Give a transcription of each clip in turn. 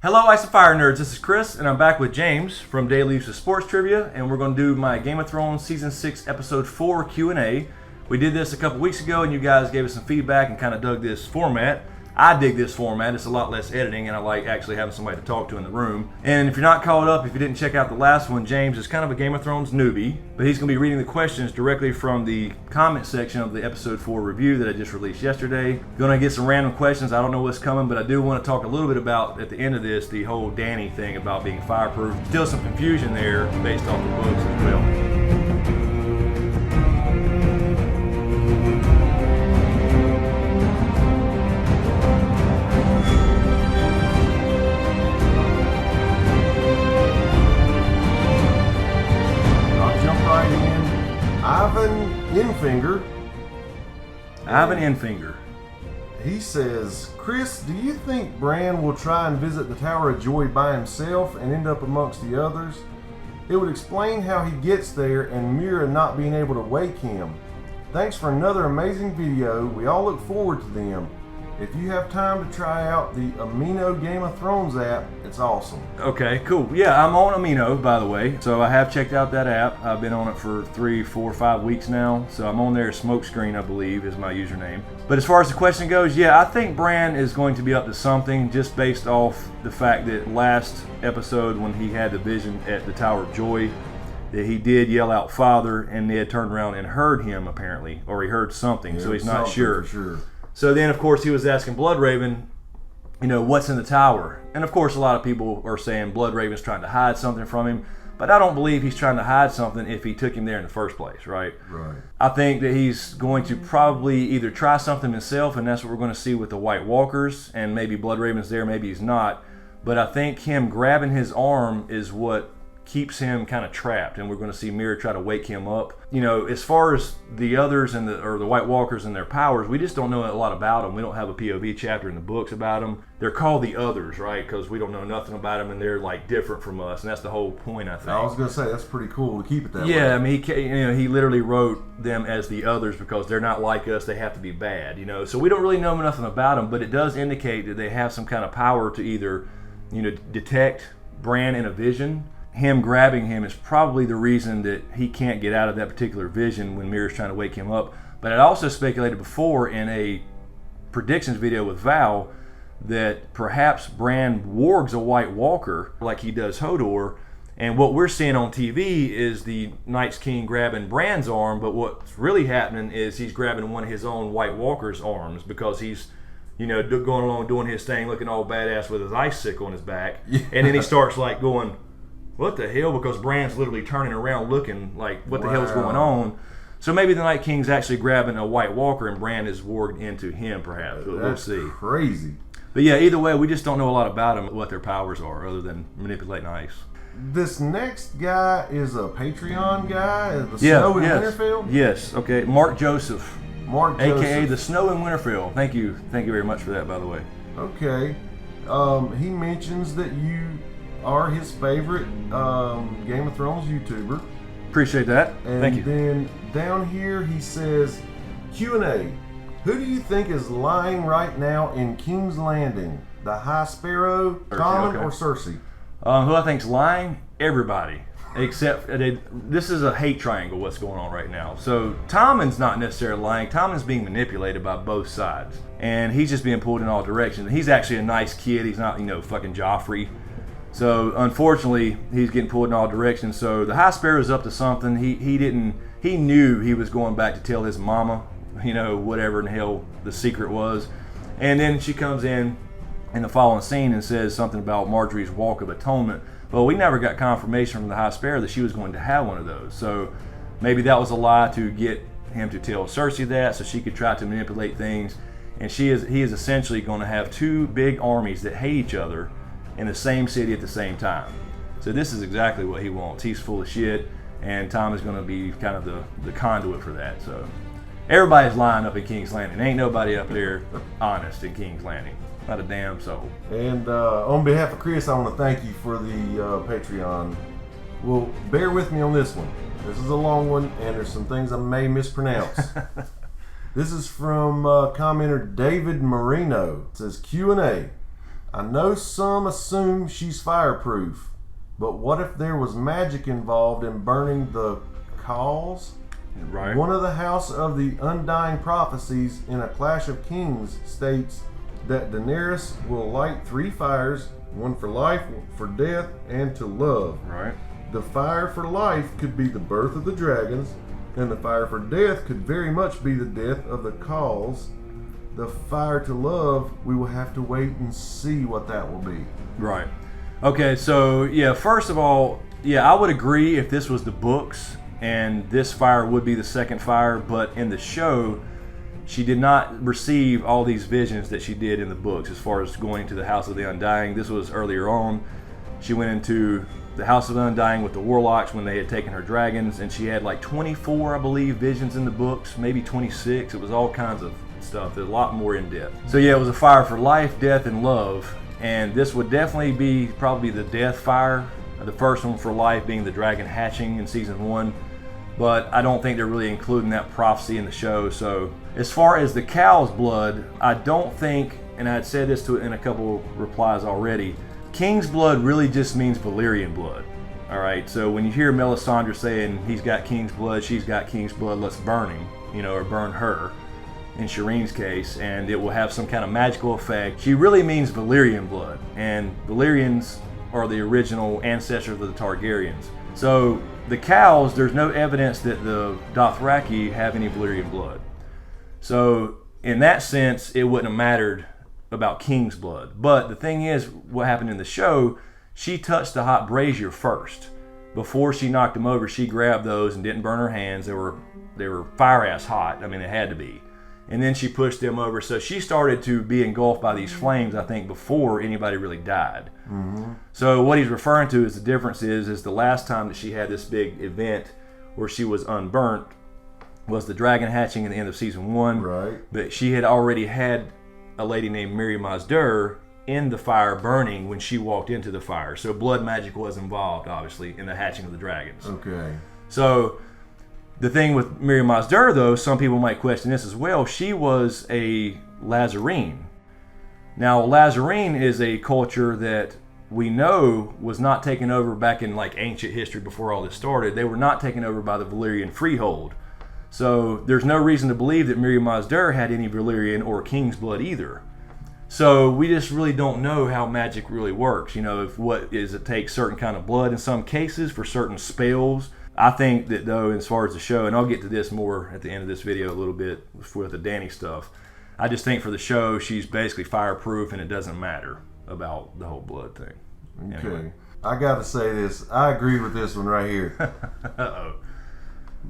Hello, Ice and Fire nerds. This is Chris, and I'm back with James from Daily Use of Sports Trivia, and we're going to do my Game of Thrones Season 6, Episode 4 Q&A. We did this a couple weeks ago, and you guys gave us some feedback and kind of dug this format. I dig this format. It's a lot less editing, and I like actually having somebody to talk to in the room. And if you're not caught up, if you didn't check out the last one, James is kind of a Game of Thrones newbie, but he's going to be reading the questions directly from the comment section of the Episode 4 review that I just released yesterday. Going to get some random questions. I don't know what's coming, but I do want to talk a little bit about, at the end of this, the whole Dany thing about being fireproof. Still some confusion there based off the books as well. Ivan Enfinger. He says, Chris, do you think Bran will try and visit the Tower of Joy by himself and end up amongst the others? It would explain how he gets there and Mira not being able to wake him. Thanks for another amazing video. We all look forward to them. If you have time to try out the Amino Game of Thrones app, it's awesome. Okay, cool. Yeah, I'm on Amino, by the way. So I have checked out that app. I've been on it for 3, 4, 5 weeks now. So I'm on there. Smokescreen, I believe, is my username. But as far as the question goes, yeah, I think Bran is going to be up to something just based off the fact that last episode when he had the vision at the Tower of Joy, that he did yell out "Father," and Ned turned around and heard him apparently, or he heard something, yeah, so he's not sure. For sure. So then, of course, he was asking Bloodraven, what's in the tower? And of course, a lot of people are saying Bloodraven's trying to hide something from him, but I don't believe he's trying to hide something if he took him there in the first place, right? Right. I think that he's going to probably either try something himself, and that's what we're going to see with the White Walkers, and maybe Bloodraven's there, maybe he's not. But I think him grabbing his arm is what keeps him kind of trapped, and we're going to see Mira try to wake him up. As far as the others and the White Walkers and their powers, we just don't know a lot about them. We don't have a POV chapter in the books about them. They're called the others, right? Because we don't know nothing about them, and they're like different from us, and that's the whole point, I think. I was going to say that's pretty cool to keep it that way. Yeah, I mean, he literally wrote them as the others because they're not like us. They have to be bad, So we don't really know nothing about them, but it does indicate that they have some kind of power to either, detect Bran in a vision. Him grabbing him is probably the reason that he can't get out of that particular vision when Mira's trying to wake him up. But I'd also speculated before in a predictions video with Val that perhaps Bran wargs a White Walker like he does Hodor, and what we're seeing on TV is the Night's King grabbing Bran's arm, but what's really happening is he's grabbing one of his own White Walker's arms because he's going along doing his thing, looking all badass with his icicle on his back, and then he starts like going, what the hell? Because Bran's literally turning around looking like, what the hell's going on? So maybe the Night King's actually grabbing a White Walker and Bran is warged into him, perhaps. We'll see. Crazy. But yeah, either way, we just don't know a lot about them, what their powers are, other than manipulating ice. This next guy is a Patreon guy, the Snow in Winterfell? Yes, okay. Mark Joseph. A.K.A. the Snow in Winterfell. Thank you very much for that, by the way. Okay. He mentions that you are his favorite Game of Thrones YouTuber. Appreciate that. And thank you. Then down here he says, Q&A. Who do you think is lying right now in King's Landing? The High Sparrow, Tommen, or Cersei? Who I think's lying? Everybody. Except, this is a hate triangle what's going on right now. So Tommen's not necessarily lying. Tommen's being manipulated by both sides. And he's just being pulled in all directions. He's actually a nice kid. He's not, fucking Joffrey. So unfortunately, he's getting pulled in all directions. So the High Sparrow's up to something. He knew he was going back to tell his mama, whatever in the hell the secret was. And then she comes in the following scene and says something about Marjorie's Walk of Atonement. Well, we never got confirmation from the High Sparrow that she was going to have one of those. So maybe that was a lie to get him to tell Cersei that, so she could try to manipulate things. And he is essentially going to have two big armies that hate each other in the same city at the same time. So this is exactly what he wants. He's full of shit, and Tom is going to be kind of the conduit for that. So everybody's lying up in King's Landing. Ain't nobody up there honest in King's Landing. Not a damn soul. And on behalf of Chris, I want to thank you for the Patreon. Well, bear with me on this one. This is a long one, and there's some things I may mispronounce. This is from commenter David Marino. It says Q&A. I know some assume she's fireproof, but what if there was magic involved in burning the Khals? Right. One of the House of the Undying prophecies in A Clash of Kings states that Daenerys will light 3 fires, one for life, for death, and to love. Right. The fire for life could be the birth of the dragons, and the fire for death could very much be the death of the Khals. The fire to love, we will have to wait and see what that will be. Right. Okay, so yeah, first of all, yeah, I would agree if this was the books and this fire would be the second fire, but in the show, she did not receive all these visions that she did in the books as far as going to the House of the Undying. This was earlier on. She went into the House of the Undying with the Warlocks when they had taken her dragons, and she had like 24, I believe, visions in the books, maybe 26. It was all kinds of stuff. There's a lot more in depth. So yeah, it was a fire for life, death, and love, and this would definitely be probably the death fire. The first one for life being the dragon hatching in season 1, but I don't think they're really including that prophecy in the show. So as far as the Khal's blood, I don't think, and I had said this in a couple replies already, King's blood really just means Valyrian blood. All right, so when you hear Melisandre saying he's got King's blood, she's got King's blood, let's burn him, or burn her, in Shireen's case, and it will have some kind of magical effect. She really means Valyrian blood, and Valyrians are the original ancestors of the Targaryens. So the Khals, there's no evidence that the Dothraki have any Valyrian blood. So in that sense, it wouldn't have mattered about King's blood. But the thing is, what happened in the show, she touched the hot brazier first. Before she knocked him over, she grabbed those and didn't burn her hands. They were fire ass hot. I mean, they had to be. And then she pushed them over. So she started to be engulfed by these flames, I think, before anybody really died. Mm-hmm. So what he's referring to is the difference is the last time that she had this big event where she was unburnt was the dragon hatching at the end of season 1. Right. But she had already had a lady named Mirri Maz Duur in the fire burning when she walked into the fire. So blood magic was involved, obviously, in the hatching of the dragons. Okay. So the thing with Mirri Maz Duur, though, some people might question this as well. She was a Lazarene. Now, Lazarene is a culture that we know was not taken over back in like ancient history before all this started. They were not taken over by the Valyrian freehold. So there's no reason to believe that Mirri Maz Duur had any Valyrian or King's blood either. So we just really don't know how magic really works. If what is it takes certain kind of blood in some cases for certain spells. I think that, though, as far as the show, and I'll get to this more at the end of this video a little bit with the Dany stuff, I just think for the show, she's basically fireproof and it doesn't matter about the whole blood thing. Okay. Anyway. I got to say this. I agree with this one right here. Uh-oh.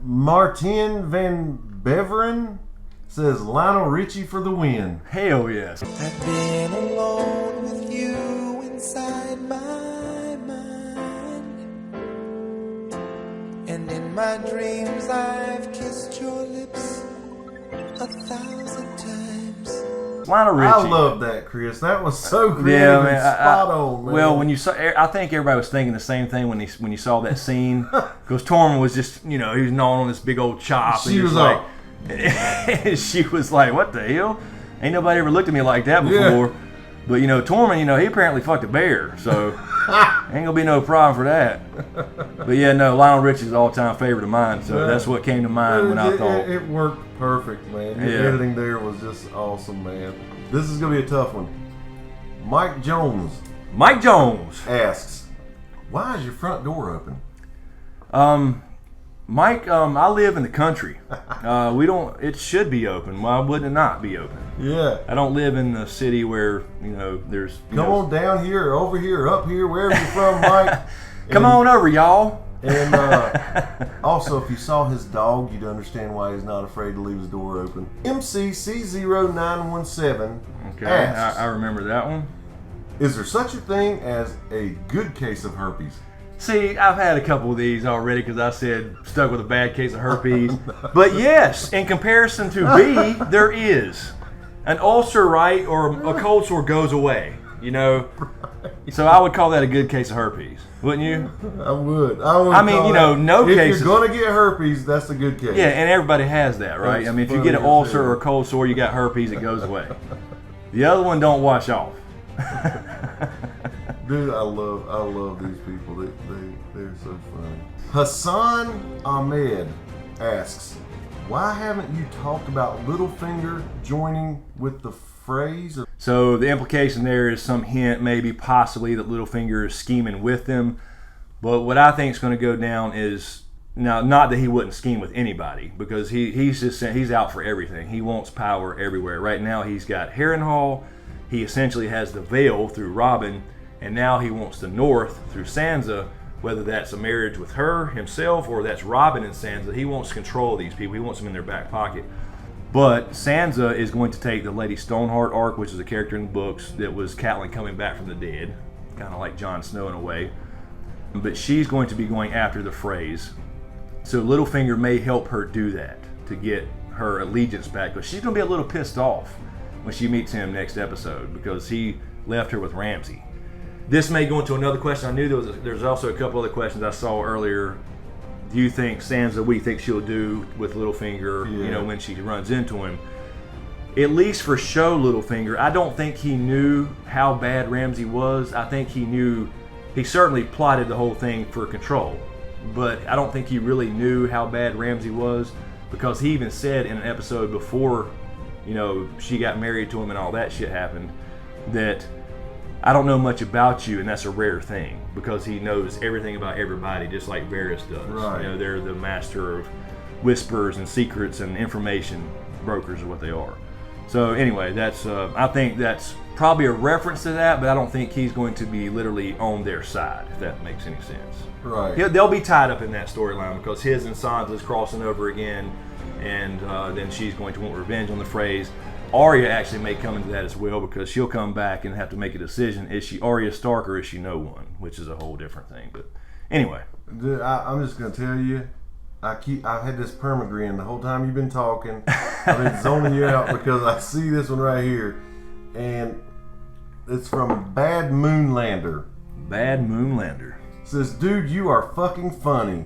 Martin Van Beveren says Lionel Richie for the win. Hell yes. I've been alone with you inside my mind, and in my dreams I've kissed your lips 1,000 times. Lionel Richie. I love that, Chris. That was so creative and spot on, man. Well, when you saw, I think everybody was thinking the same thing when you saw that scene, because Tormund was just, he was gnawing on this big old chop. She was like, she was like, what the hell? Ain't nobody ever looked at me like that before. Yeah. But Tormund, he apparently fucked a bear, so ain't gonna be no problem for that. But yeah, no, Lionel Richie's all-time favorite of mine, so that's what came to mind when I thought. It worked perfect, man. The editing there was just awesome, man. This is gonna be a tough one. Mike Jones asks, why is your front door open? Mike, I live in the country. It should be open. Why wouldn't it not be open? Yeah. I don't live in the city where, there's... Come on down here, over here, up here, wherever you're from, Mike. Come on over, y'all. And also, if you saw his dog, you'd understand why he's not afraid to leave his door open. MCC0917 asks, I remember that one. Is there such a thing as a good case of herpes? See, I've had a couple of these already because I said stuck with a bad case of herpes. But yes, in comparison to B, there is. An ulcer, right, or a cold sore goes away, So I would call that a good case of herpes, wouldn't you? I would. I mean, no cases. If you're going to get herpes, that's a good case. Yeah, and everybody has that, right? If you get an ulcer or a cold sore, you got herpes, it goes away. The other one don't wash off. Dude, I love these people. They're so funny. Hassan Ahmed asks, why haven't you talked about Littlefinger joining with the Freys? So the implication there is some hint, maybe possibly, that Littlefinger is scheming with them. But what I think is going to go down is, now, not that he wouldn't scheme with anybody, because he's out for everything. He wants power everywhere. Right now he's got Harrenhal. He essentially has the Vale through Robin, and now he wants the North through Sansa. Whether that's a marriage with her himself or that's Robin and Sansa, he wants control of these people. He wants them in their back pocket. But Sansa is going to take the Lady Stoneheart arc, which is a character in the books that was Catelyn coming back from the dead, kind of like Jon Snow in a way. But she's going to be going after the Freys. So Littlefinger may help her do that to get her allegiance back, because she's going to be a little pissed off when she meets him next episode, because he left her with Ramsay. This may go into another question. I knew there's also a couple other questions I saw earlier. Do you think Sansa, what do you think she'll do with Littlefinger, when she runs into him? At least for show Littlefinger, I don't think he knew how bad Ramsay was. I think he certainly plotted the whole thing for control. But I don't think he really knew how bad Ramsay was, because he even said in an episode before, she got married to him and all that shit happened, that I don't know much about you, and that's a rare thing, because he knows everything about everybody, just like Varys does. Right. They're the master of whispers and secrets and information brokers, are what they are. So anyway, that's I think that's probably a reference to that, but I don't think he's going to be literally on their side, if that makes any sense. Right. They'll be tied up in that storyline, because his and Sansa's crossing over again, and then she's going to want revenge on the Freys. Arya actually may come into that as well, because she'll come back and have to make a decision. Is she Arya Stark or is she no one? Which is a whole different thing. But anyway. Dude, I'm just going to tell you, I've had this permagrin the whole time you've been talking. I've been zoning you out because I see this one right here. And it's from Bad Moonlander. Bad Moonlander. It says, dude, you are fucking funny.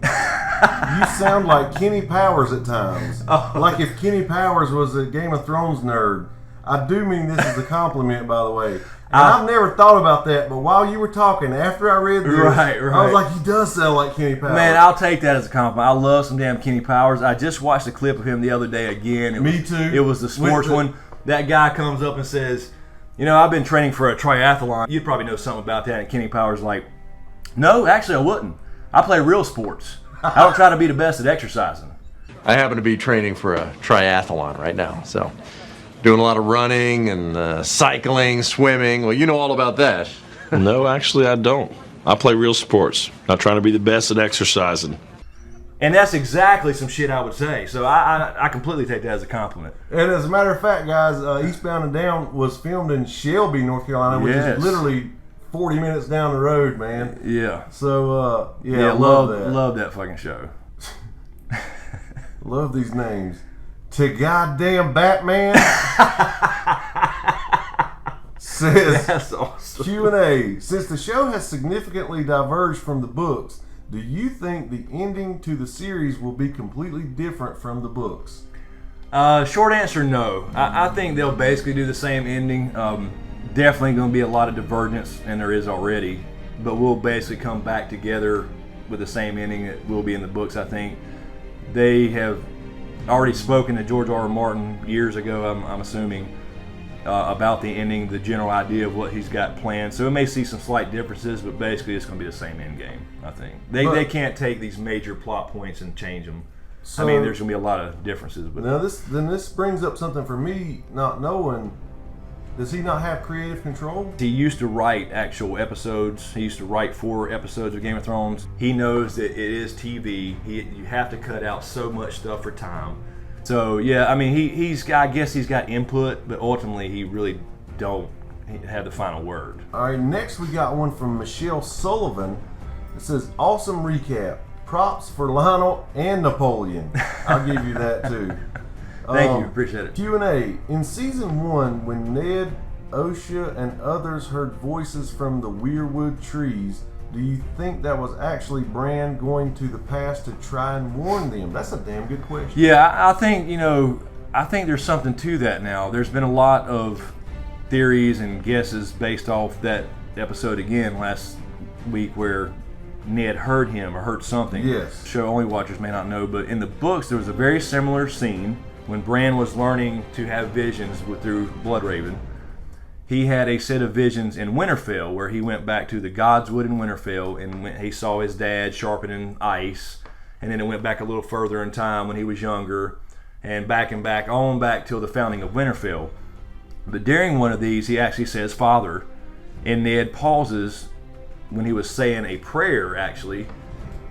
You sound like Kenny Powers at times. Oh. Like if Kenny Powers was a Game of Thrones nerd. I do mean this as a compliment, by the way. And I've never thought about that, but while you were talking, after I read this, right. I was like, he does sound like Kenny Powers. Man, I'll take that as a compliment. I love some damn Kenny Powers. I just watched a clip of him the other day again. Me too. It was the sports one. That guy comes up and says, I've been training for a triathlon. You'd probably know something about that. And Kenny Powers like, no, actually I wouldn't. I play real sports. I don't try to be the best at exercising. I happen to be training for a triathlon right now, so doing a lot of running and cycling, swimming. Well, you know all about that. No, actually I don't. I play real sports. Not trying to be the best at exercising. And that's exactly some shit I would say. So I completely take that as a compliment. And as a matter of fact, guys, Eastbound and Down was filmed in Shelby, North Carolina, which is literally 40 minutes down the road, man. Yeah. So, I love that. Love that fucking show. Love these names. To goddamn Batman says, That's awesome. Q&A. Since the show has significantly diverged from the books, do you think the ending to the series will be completely different from the books? Short answer, no. I think they'll basically do the same ending. Definitely going to be a lot of divergence, and there is already. But we'll basically come back together with the same ending that will be in the books, I think. They have already spoken to George R. R. Martin years ago, I'm assuming, about the ending, the general idea of what he's got planned. So we may see some slight differences, but basically it's going to be the same end game, I think. They can't take these major plot points and change them. So, there's going to be a lot of differences. But now this brings up something for me, not knowing. Does he not have creative control? He used to write actual episodes. He used to write 4 episodes of Game of Thrones. He knows that it is TV. You have to cut out so much stuff for time. So yeah, he's got, I guess he's got input, but ultimately he really don't have the final word. All right, next we got one from Michelle Sullivan. It says, awesome recap. Props for Lionel and Napoleon. I'll give you that too. Thank you, appreciate it. Q&A. In season 1, when Ned, Osha, and others heard voices from the Weirwood trees, do you think that was actually Bran going to the past to try and warn them? That's a damn good question. Yeah, I think, I think there's something to that now. There's been a lot of theories and guesses based off that episode again last week where Ned heard him or heard something. Yes. Show only watchers may not know, but in the books there was a very similar scene when Bran was learning to have visions through Bloodraven. He had a set of visions in Winterfell where he went back to the Godswood in Winterfell and he saw his dad sharpening ice, and then it went back a little further in time when he was younger, and back on back till the founding of Winterfell. But during one of these he actually says father, and Ned pauses when he was saying a prayer actually,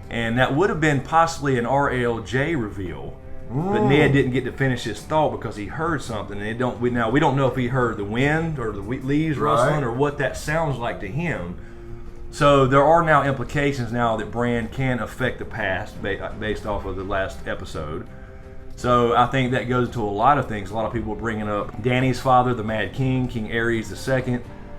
and that would have been possibly an RLJ reveal. But Ned didn't get to finish his thought because he heard something, and we don't know if he heard the wind or the leaves rustling or what that sounds like to him. So there are now implications now that Bran can affect the past based off of the last episode. So I think that goes into a lot of things. A lot of people are bringing up Dany's father, the Mad King, King Aerys II.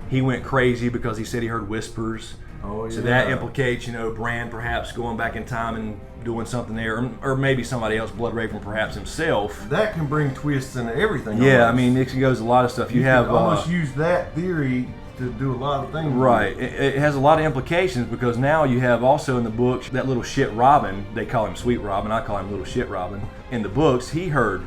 He went crazy because he said he heard whispers. Oh, yeah. So that implicates, Bran perhaps going back in time and doing something there, or maybe somebody else, Bloodraven perhaps himself. That can bring twists into everything. Yeah, almost. I mean, it goes a lot of stuff. You have can almost use that theory to do a lot of things. Right. It has a lot of implications because now you have also in the books that little shit Robin. They call him Sweet Robin. I call him Little Shit Robin. In the books, he heard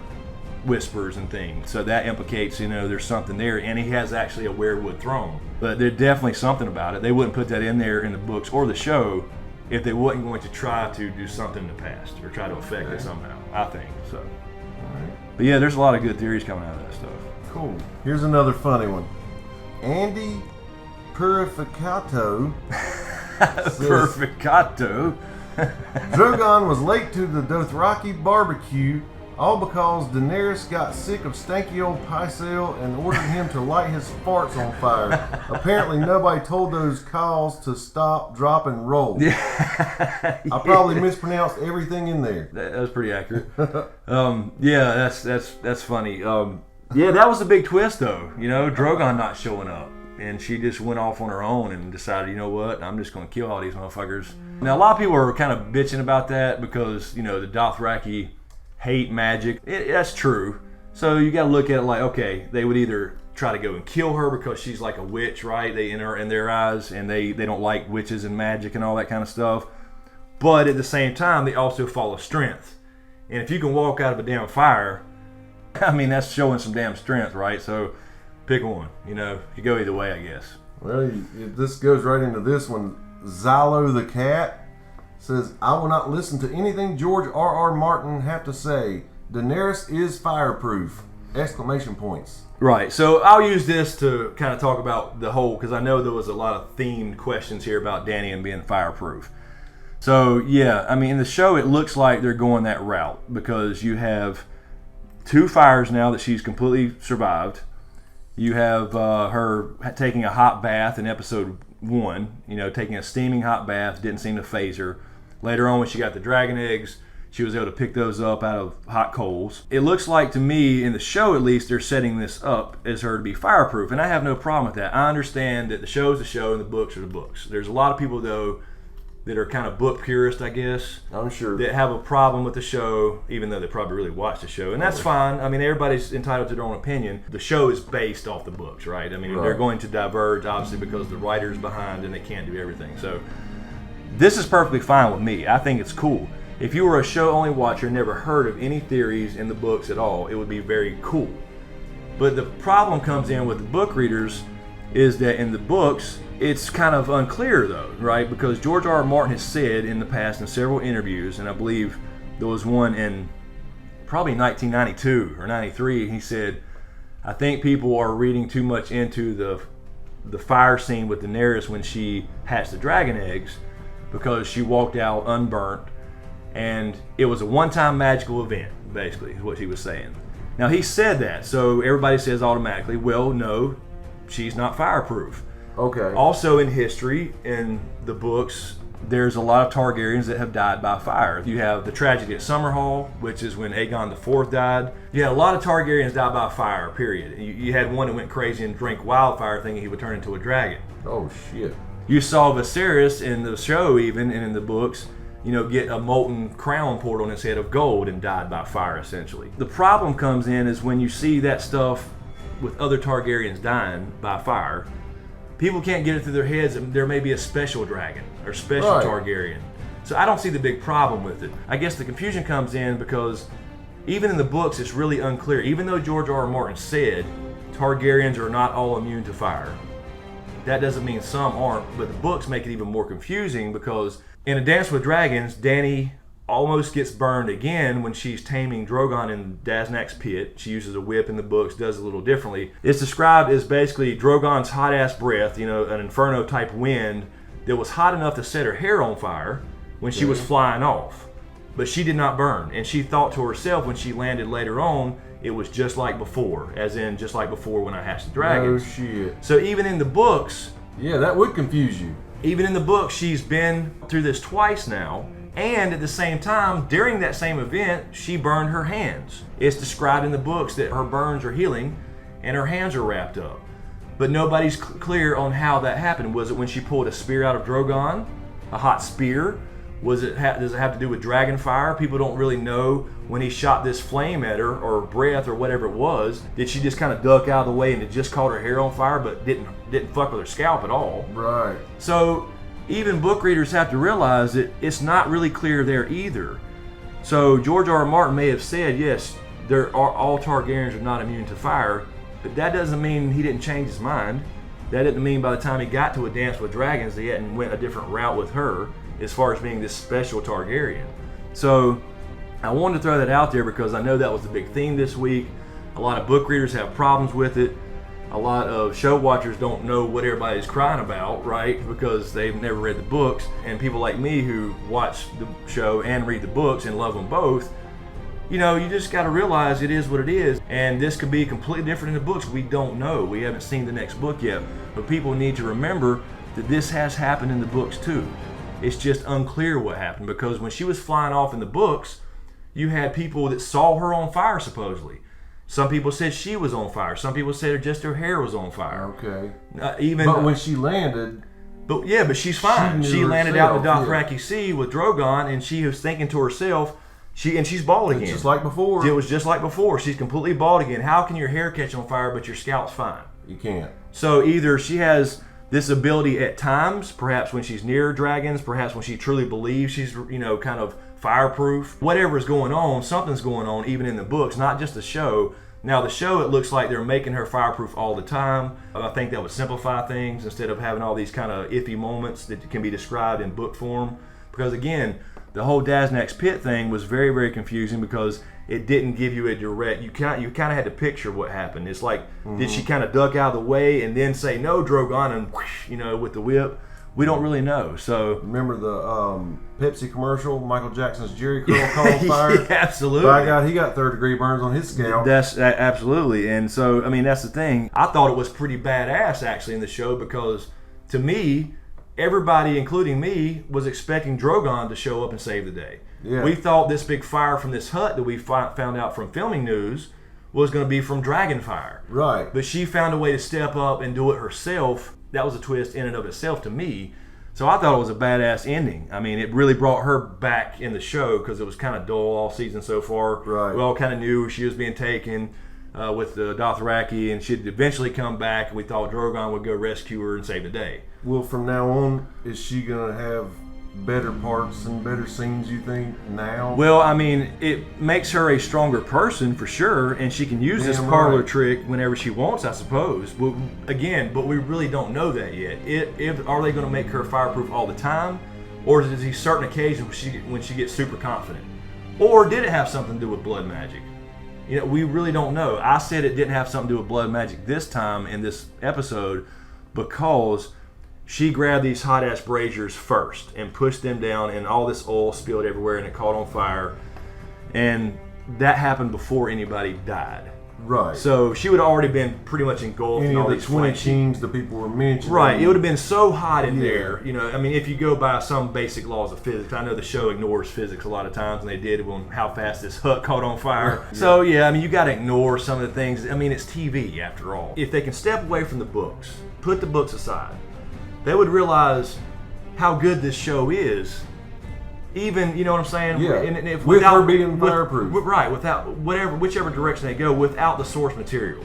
whispers and things, so that implicates there's something there, and he has actually a weirwood throne. But there's definitely something about it. They wouldn't put that in there in the books or the show if they wasn't going to try to do something in the past or try to affect it somehow, I think so. Right. But yeah, there's a lot of good theories coming out of that stuff. Cool. Here's another funny one. Andy Purificato says, Purificato. Drogon was late to the Dothraki barbecue, all because Daenerys got sick of stanky old Pycelle and ordered him to light his farts on fire. Apparently nobody told those Khals to stop, drop, and roll. Yeah. I probably mispronounced everything in there. That was pretty accurate. Yeah, that's funny. Yeah, that was a big twist though. Drogon not showing up. And she just went off on her own and decided, you know what, I'm just going to kill all these motherfuckers. Now, a lot of people are kind of bitching about that because, the Dothraki hate magic. That's true. So you got to look at it like, okay, they would either try to go and kill her because she's like a witch, right? They in their eyes, and they don't like witches and magic and all that kind of stuff. But at the same time, they also follow strength. And if you can walk out of a damn fire, I mean, that's showing some damn strength, right? So pick one. You go either way, I guess. Well, this goes right into this one. Xylo the Cat says, I will not listen to anything George R.R. Martin have to say. Daenerys is fireproof! Exclamation points. Right, so I'll use this to kind of talk about the whole, because I know there was a lot of themed questions here about Dany and being fireproof. So, yeah, I mean, in the show, it looks like they're going that route because you have 2 fires now that she's completely survived. You have her taking a hot bath in episode 1, taking a steaming hot bath, didn't seem to faze her. Later on, when she got the dragon eggs, she was able to pick those up out of hot coals. It looks like to me, in the show at least, they're setting this up as her to be fireproof, and I have no problem with that. I understand that the show is the show and the books are the books. There's a lot of people, though, that are kind of book purists, I guess. I'm sure. That have a problem with the show, even though they probably really watch the show. And that's fine. I mean, everybody's entitled to their own opinion. The show is based off the books, right? I mean, they're going to diverge, obviously, because the writer's behind and they can't do everything. So this is perfectly fine with me. I think it's cool. If you were a show-only watcher and never heard of any theories in the books at all, it would be very cool. But the problem comes in with the book readers is that in the books, it's kind of unclear though, right? Because George R.R. Martin has said in the past in several interviews, and I believe there was one in probably 1992 or 93, he said, I think people are reading too much into the fire scene with Daenerys when she hatched the dragon eggs because she walked out unburnt, and it was a one-time magical event, basically, is what he was saying. Now, he said that, so everybody says automatically, well, no, she's not fireproof. Okay. Also in history, in the books, there's a lot of Targaryens that have died by fire. You have the tragedy at Summerhall, which is when Aegon IV died. You had a lot of Targaryens die by fire, period. You had one that went crazy and drank wildfire thinking he would turn into a dragon. Oh, shit. You saw Viserys in the show even, and in the books, get a molten crown poured on his head of gold and died by fire, essentially. The problem comes in is when you see that stuff with other Targaryens dying by fire, people can't get it through their heads that there may be a special dragon or special Targaryen. So I don't see the big problem with it. I guess the confusion comes in because even in the books, it's really unclear. Even though George R.R. Martin said Targaryens are not all immune to fire, that doesn't mean some aren't, but the books make it even more confusing because in A Dance with Dragons, Dany almost gets burned again when she's taming Drogon in Daznak's pit. She uses a whip in the books, does it a little differently. It's described as basically Drogon's hot-ass breath, an inferno-type wind that was hot enough to set her hair on fire when she was flying off. But she did not burn, and she thought to herself when she landed later on, it was just like before, as in just like before when I hatched the dragons. Oh, shit. So even in the books... Yeah, that would confuse you. Even in the book, she's been through this twice now, and at the same time, during that same event, she burned her hands. It's described in the books that her burns are healing, and her hands are wrapped up. But nobody's clear on how that happened. Was it when she pulled a spear out of Drogon? A hot spear? Does it have to do with dragon fire? People don't really know when he shot this flame at her, or breath, or whatever it was. Did she just kind of duck out of the way and it just caught her hair on fire, but didn't fuck with her scalp at all? Right. So even book readers have to realize that it's not really clear there either. So George R.R. Martin may have said, yes, all Targaryens are not immune to fire, but that doesn't mean he didn't change his mind. That didn't mean by the time he got to A Dance with Dragons, he hadn't went a different route with her as far as being this special Targaryen. So I wanted to throw that out there because I know that was the big theme this week. A lot of book readers have problems with it. A lot of show watchers don't know what everybody's crying about, right? Because they've never read the books. And people like me who watch the show and read the books and love them both, you just got to realize it is what it is. And this could be completely different in the books. We don't know. We haven't seen the next book yet. But people need to remember that this has happened in the books too. It's just unclear what happened because when she was flying off in the books, you had people that saw her on fire supposedly. Some people said she was on fire. Some people said just her hair was on fire. Okay. But when she landed... But she's fine. She landed out in the Dothraki Sea with Drogon, and she was thinking to herself, she's bald again. Just like before. It was just like before. She's completely bald again. How can your hair catch on fire but your scalp's fine? You can't. So either she has this ability at times, perhaps when she's near dragons, perhaps when she truly believes she's, kind of fireproof. Whatever's going on, something's going on even in the books, not just the show. Now the show, it looks like they're making her fireproof all the time. I think that would simplify things instead of having all these kind of iffy moments that can be described in book form. Because again, the whole Daznak's pit thing was very, very confusing because it didn't give you a direct, you kind of had to picture what happened. It's like, did she kind of duck out of the way and then say, no, Drogon, and whoosh, with the whip? We don't really know. So remember the Pepsi commercial, Michael Jackson's Jerry Curl caught on fire? Yeah, absolutely. By God, he got third-degree burns on his scalp. That's absolutely. And so, that's the thing. I thought it was pretty badass, actually, in the show because, to me, everybody, including me, was expecting Drogon to show up and save the day. Yeah. We thought this big fire from this hut that we found out from filming news was going to be from dragon fire. Right. But she found a way to step up and do it herself. That was a twist in and of itself to me. So I thought it was a badass ending. It really brought her back in the show because it was kind of dull all season so far. Right. We all kind of knew she was being taken with the Dothraki, and she'd eventually come back, and we thought Drogon would go rescue her and save the day. Well, from now on, is she going to have better parts and better scenes, you think, now? Well, it makes her a stronger person for sure, and she can use this parlor trick whenever she wants, I suppose. But we really don't know that yet. Are they going to make her fireproof all the time, or is it certain occasions when she gets super confident? Or did it have something to do with blood magic? We really don't know. I said it didn't have something to do with blood magic this time in this episode because she grabbed these hot-ass braziers first and pushed them down, and all this oil spilled everywhere, and it caught on fire. And that happened before anybody died. Right. So she would have already been pretty much engulfed in all these flames. 20 kings the people were mentioning. Right. It would have been so hot in there. If you go by some basic laws of physics, I know the show ignores physics a lot of times, and they did when how fast this hut caught on fire. Yeah. So you got to ignore some of the things. It's TV after all. If they can step away from the books, put the books aside, they would realize how good this show is. Even, you know what I'm saying? Yeah. And if with her being fireproof. Right, without whichever direction they go, without the source material.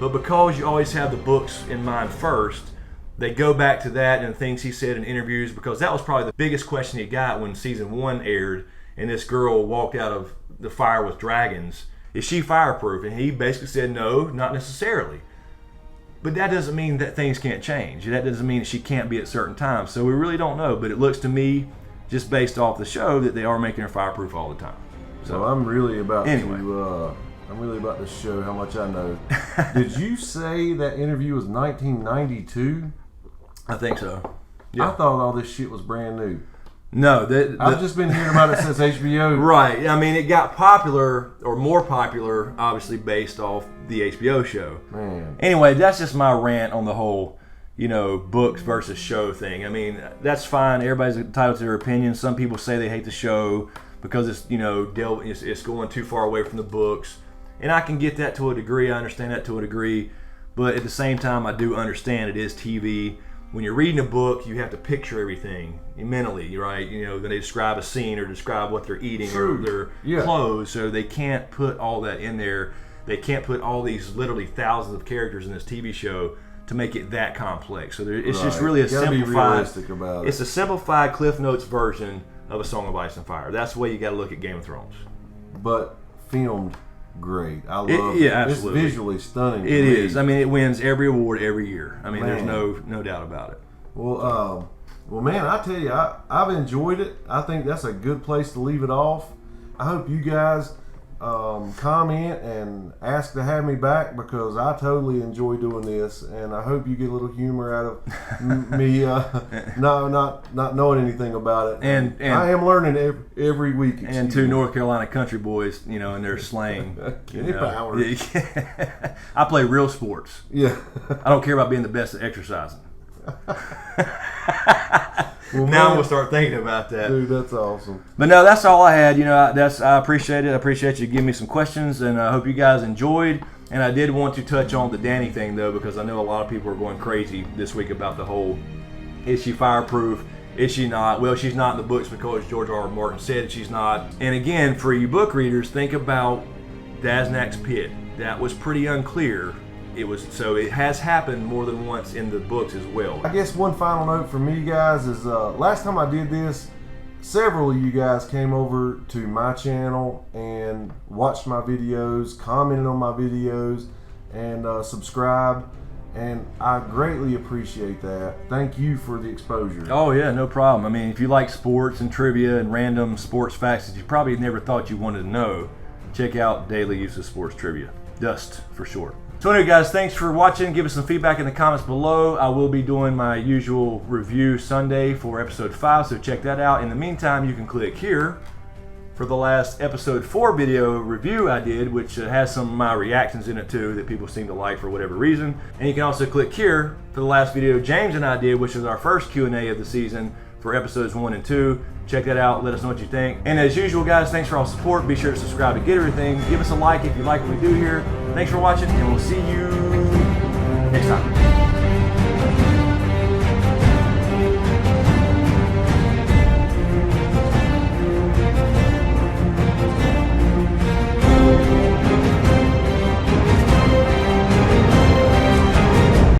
But because you always have the books in mind first, they go back to that and things he said in interviews, because that was probably the biggest question he got when season 1 aired and this girl walked out of the fire with dragons. Is she fireproof? And he basically said, no, not necessarily. But that doesn't mean that things can't change. That doesn't mean that she can't be at certain times. So we really don't know. But it looks to me, just based off the show, that they are making her fireproof all the time. So I'm really about anyway. to show how much I know. Did you say that interview was 1992? I think so. Yeah. I thought all this shit was brand new. No, I've just been hearing about it since HBO. Right. I mean, it got popular, or more popular, obviously based off the HBO show. Man. Anyway, that's just my rant on the whole, books versus show thing. I mean, that's fine. Everybody's entitled to their opinion. Some people say they hate the show because it's, it's going too far away from the books. And I can get that to a degree. I understand that to a degree. But at the same time, I do understand it is TV. When you're reading a book, you have to picture everything mentally, right? When they describe a scene or describe what they're eating or their clothes, so they can't put all that in there. They can't put all these literally thousands of characters in this TV show to make it that complex. So it's just really a simplified. About it. It's a simplified Cliff Notes version of A Song of Ice and Fire. That's the way you got to look at Game of Thrones. But filmed great. I love it. Yeah, absolutely. It's visually stunning. It is. I mean, it wins every award every year. I mean, there's no doubt about it. Well, man, I tell you, I've enjoyed it. I think that's a good place to leave it off. I hope you guys comment and ask to have me back, because I totally enjoy doing this, and I hope you get a little humor out of me not knowing anything about it. And I am learning every week. And two North Carolina country boys, and their slang. Powers. I play real sports. Yeah. I don't care about being the best at exercising. Well, now I'm gonna start thinking about that. Dude, that's awesome. But no, that's all I had. I appreciate it. I appreciate you giving me some questions, and I hope you guys enjoyed. And I did want to touch on the Dany thing, though, because I know a lot of people are going crazy this week about the whole, is she fireproof? Is she not? Well, she's not in the books because George R. R. Martin said she's not. And again, for you book readers, think about Daznak's pit. That was pretty unclear. It has happened more than once in the books as well. I guess one final note for me, guys, is last time I did this, several of you guys came over to my channel and watched my videos, commented on my videos, and subscribed, and I greatly appreciate that. Thank you for the exposure. Oh yeah, no problem. I mean, if you like sports and trivia and random sports facts that you probably never thought you wanted to know, check out Daily Use of Sports Trivia. Dust for short. So anyway, guys, thanks for watching. Give us some feedback in the comments below. I will be doing my usual review Sunday for episode 5, so check that out. In the meantime, you can click here for the last episode 4 video review I did, which has some of my reactions in it too that people seem to like for whatever reason. And you can also click here for the last video James and I did, which is our first Q&A of the season for episodes 1 and 2. Check that out. Let us know what you think. And as usual, guys, thanks for all the support. Be sure to subscribe to get everything. Give us a like if you like what we do here. Thanks for watching, and we'll see you next time.